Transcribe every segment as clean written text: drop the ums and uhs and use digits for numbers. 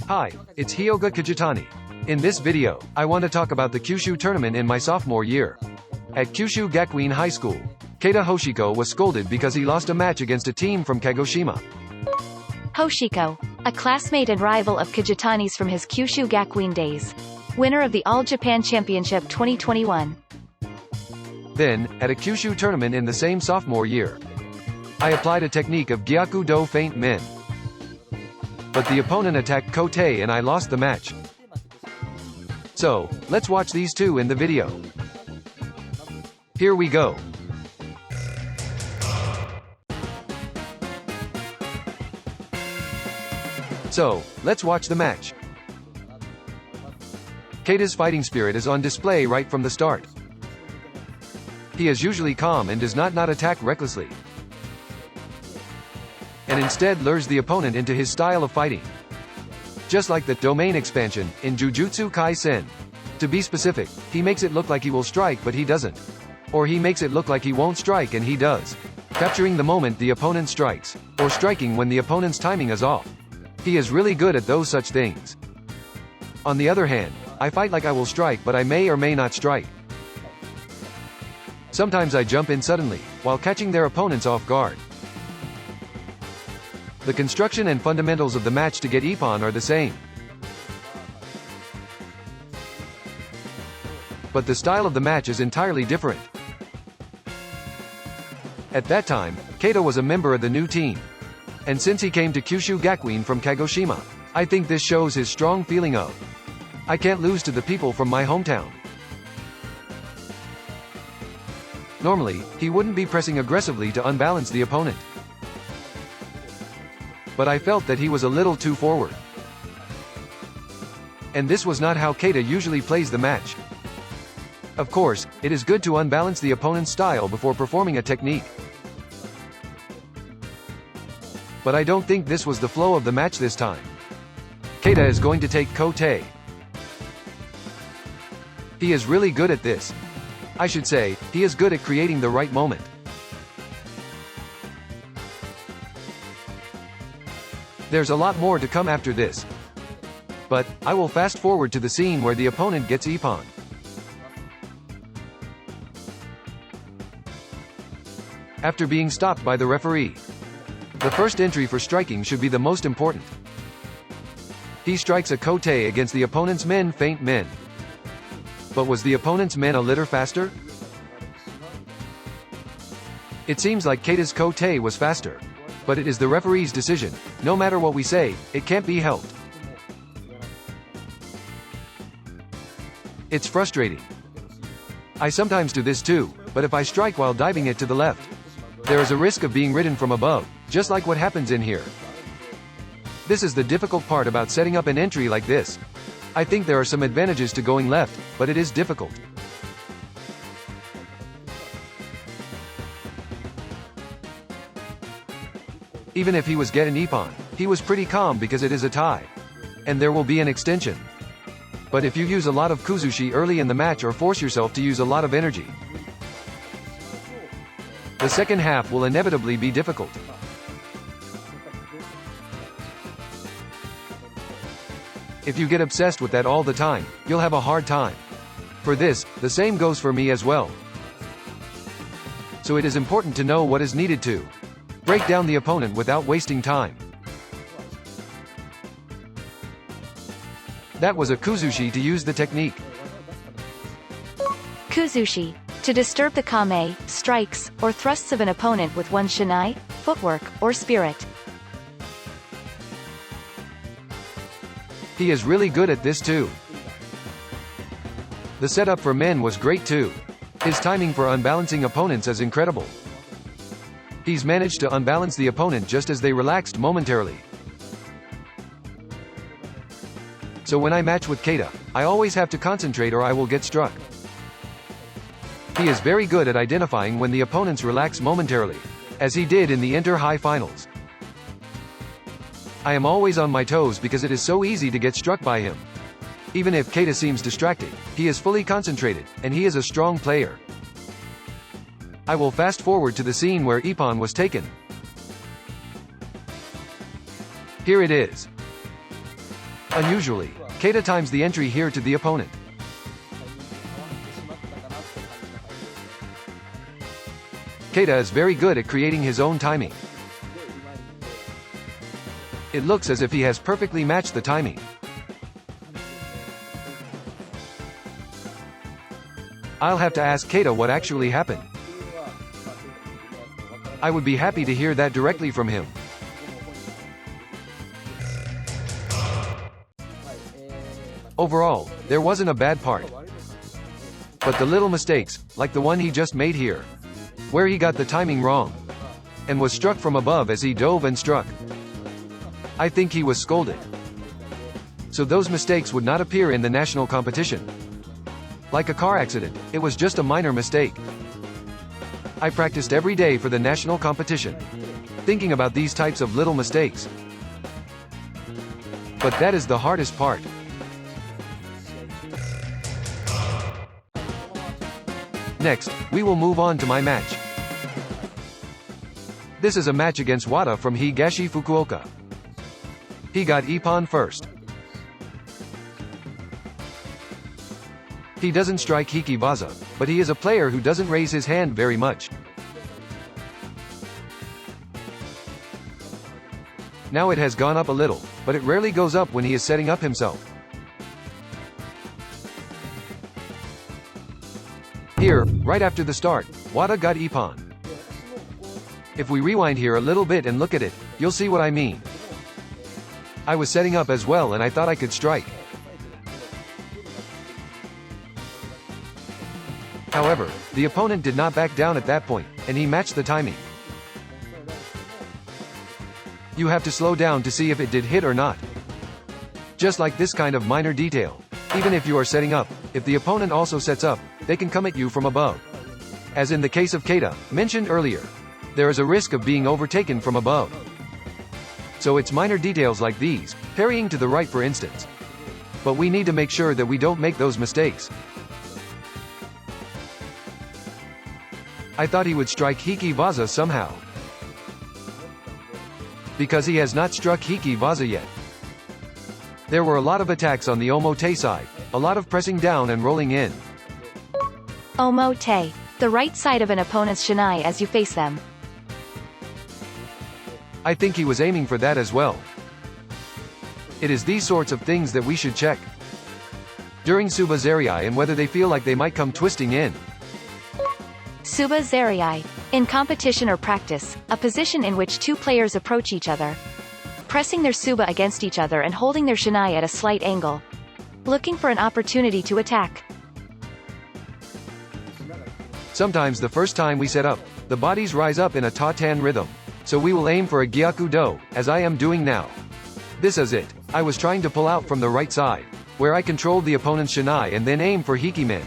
Hi, it's Hyoga Kajitani. In this video, I want to talk about the Kyushu tournament in my sophomore year. At Kyushu Gakuen High School, Keita Hoshiko was scolded because he lost a match against a team from Kagoshima. Hoshiko, a classmate and rival of Kajitani's from his Kyushu Gakuen days. Winner of the All Japan Championship 2021. Then, at a Kyushu tournament in the same sophomore year, I applied a technique of Gyaku-Do Feint Men. But the opponent attacked Kote and I lost the match. So, let's watch these two in the video. Here we go. So, let's watch the match. Keita's fighting spirit is on display right from the start. He is usually calm and does not attack recklessly, and instead lures the opponent into his style of fighting. Just like the domain expansion in Jujutsu Kaisen. To be specific, he makes it look like he will strike but he doesn't. Or he makes it look like he won't strike and he does. Capturing the moment the opponent strikes, or striking when the opponent's timing is off. He is really good at those such things. On the other hand, I fight like I will strike but I may or may not strike. Sometimes I jump in suddenly, while catching their opponents off guard. The construction and fundamentals of the match to get Ippon are the same. But the style of the match is entirely different. At that time, Keita was a member of the new team. And since he came to Kyushu Gakuen from Kagoshima, I think this shows his strong feeling of, I can't lose to the people from my hometown. Normally, he wouldn't be pressing aggressively to unbalance the opponent. But I felt that he was a little too forward. And this was not how Keita usually plays the match. Of course, it is good to unbalance the opponent's style before performing a technique. But I don't think this was the flow of the match this time. Keita is going to take Kote. He is really good at this. I should say, he is good at creating the right moment. There's a lot more to come after this. But, I will fast forward to the scene where the opponent gets Ippon. After being stopped by the referee. The first entry for striking should be the most important. He strikes a Kote against the opponent's men Feint Men. But was the opponent's men a little faster? It seems like Keita's Kote was faster. But it is the referee's decision. No matter what we say, it can't be helped. It's frustrating. I sometimes do this too, but if I strike while diving it to the left, there is a risk of being ridden from above, just like what happens in here. This is the difficult part about setting up an entry like this. I think there are some advantages to going left, but it is difficult. Even if he was getting Ippon, he was pretty calm because it is a tie. And there will be an extension. But if you use a lot of kuzushi early in the match or force yourself to use a lot of energy, the second half will inevitably be difficult. If you get obsessed with that all the time, you'll have a hard time. For this, the same goes for me as well. So it is important to know what is needed to break down the opponent without wasting time. That was a kuzushi to use the technique. Kuzushi, to disturb the kame, strikes, or thrusts of an opponent with one's shinai, footwork, or spirit. He is really good at this too. The setup for Men was great too. His timing for unbalancing opponents is incredible. He's managed to unbalance the opponent just as they relaxed momentarily. So when I match with Keita, I always have to concentrate or I will get struck. He is very good at identifying when the opponents relax momentarily, as he did in the Inter-High Finals. I am always on my toes because it is so easy to get struck by him. Even if Keita seems distracted, he is fully concentrated, and he is a strong player. I will fast forward to the scene where Ippon was taken. Here it is. Unusually, Keita times the entry here to the opponent. Keita is very good at creating his own timing. It looks as if he has perfectly matched the timing. I'll have to ask Keita what actually happened. I would be happy to hear that directly from him. Overall, there wasn't a bad part. But the little mistakes, like the one he just made here, where he got the timing wrong, and was struck from above as he dove and struck. I think he was scolded. So those mistakes would not appear in the national competition. Like a car accident, it was just a minor mistake. I practiced every day for the national competition, thinking about these types of little mistakes. But that is the hardest part. Next, we will move on to my match. This is a match against Wada from Higashi Fukuoka. He got Ippon first. He doesn't strike Hikiwaza, but he is a player who doesn't raise his hand very much. Now it has gone up a little, but it rarely goes up when he is setting up himself. Here, right after the start, Wada got Ippon. If we rewind here a little bit and look at it, you'll see what I mean. I was setting up as well and I thought I could strike. However, the opponent did not back down at that point, and he matched the timing. You have to slow down to see if it did hit or not. Just like this kind of minor detail. Even if you are setting up, if the opponent also sets up, they can come at you from above. As in the case of Keita, mentioned earlier, there is a risk of being overtaken from above. So it's minor details like these, parrying to the right for instance. But we need to make sure that we don't make those mistakes. I thought he would strike Hikiwaza somehow. Because he has not struck Hikiwaza yet. There were a lot of attacks on the omote side, a lot of pressing down and rolling in. Omote, the right side of an opponent's shinai as you face them. I think he was aiming for that as well. It is these sorts of things that we should check during Subazeri and whether they feel like they might come twisting in. Subazeri. In competition or practice, a position in which two players approach each other, pressing their suba against each other and holding their shinai at a slight angle, looking for an opportunity to attack. Sometimes the first time we set up, the bodies rise up in a ta-tan rhythm. So we will aim for a Gyaku-Do, as I am doing now. This is it. I was trying to pull out from the right side, where I controlled the opponent's shinai and then aim for Hikimen.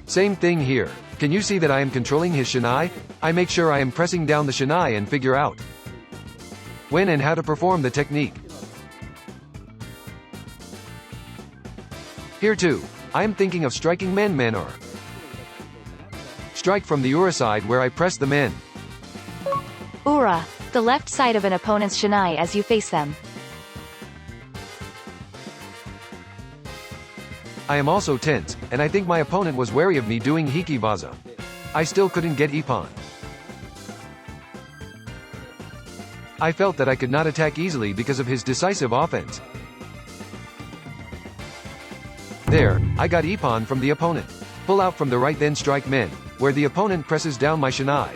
Same thing here. Can you see that I am controlling his shinai? I make sure I am pressing down the shinai and figure out when and how to perform the technique. Here too, I am thinking of striking men or strike from the ura side where I press the men. Ura, the left side of an opponent's shinai as you face them. I am also tense, and I think my opponent was wary of me doing Hikiwaza. I still couldn't get Ippon. I felt that I could not attack easily because of his decisive offense. There, I got Ippon from the opponent. Pull out from the right then strike men, where the opponent presses down my shinai.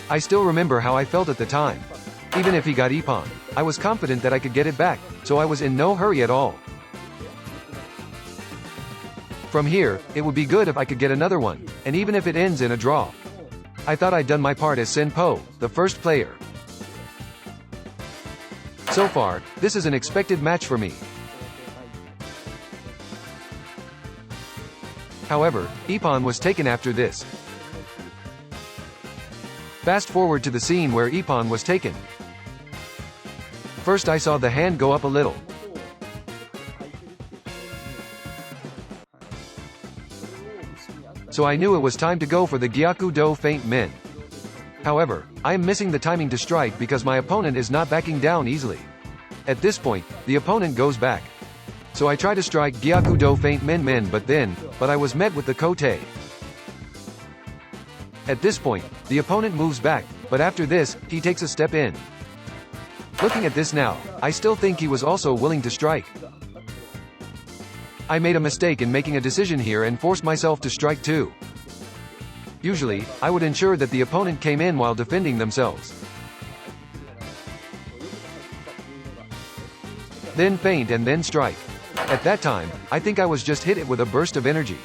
I still remember how I felt at the time. Even if he got Ippon, I was confident that I could get it back, so I was in no hurry at all. From here, it would be good if I could get another one, and even if it ends in a draw. I thought I'd done my part as Senpo, the first player. So far, this is an expected match for me. However, Ippon was taken after this. Fast forward to the scene where Ippon was taken. First I saw the hand go up a little. So I knew it was time to go for the Gyaku-Do Feint Men. However, I am missing the timing to strike because my opponent is not backing down easily. At this point, the opponent goes back. So I try to strike Gyaku-Do Feint Men but I was met with the kote. At this point, the opponent moves back, but after this, he takes a step in. Looking at this now, I still think he was also willing to strike. I made a mistake in making a decision here and forced myself to strike too. Usually, I would ensure that the opponent came in while defending themselves. Then feint and then strike. At that time, I think I was just hit it with a burst of energy.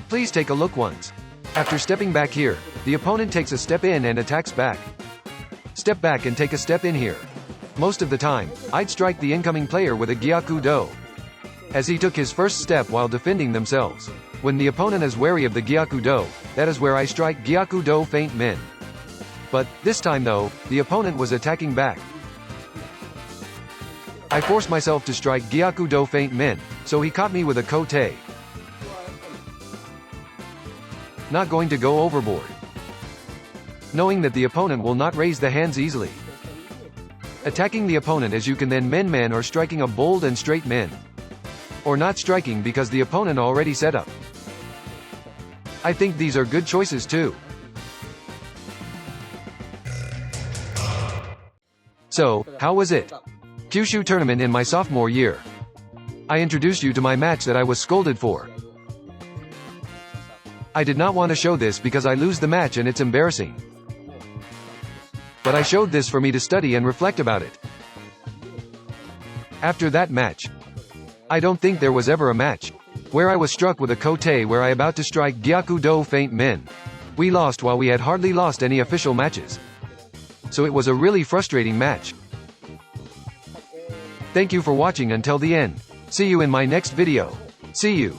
Please take a look once. After stepping back here, the opponent takes a step in and attacks back. Step back and take a step in here. Most of the time, I'd strike the incoming player with a Gyaku-Do, as he took his first step while defending themselves. When the opponent is wary of the Gyaku-Do, that is where I strike Gyaku-Do Feint Men. But, this time though, the opponent was attacking back. I forced myself to strike Gyaku-Do Feint Men, so he caught me with a kote. Not going to go overboard. Knowing that the opponent will not raise the hands easily. Attacking the opponent as you can then men or striking a bold and straight men. Or not striking because the opponent already set up. I think these are good choices too. So, how was it? Kyushu tournament in my sophomore year. I introduced you to my match that I was scolded for. I did not want to show this because I lose the match and it's embarrassing. But I showed this for me to study and reflect about it. After that match, I don't think there was ever a match where I was struck with a kote where I about to strike Gyaku-Do Feint Men. We lost while we had hardly lost any official matches. So it was a really frustrating match. Thank you for watching until the end. See you in my next video. See you.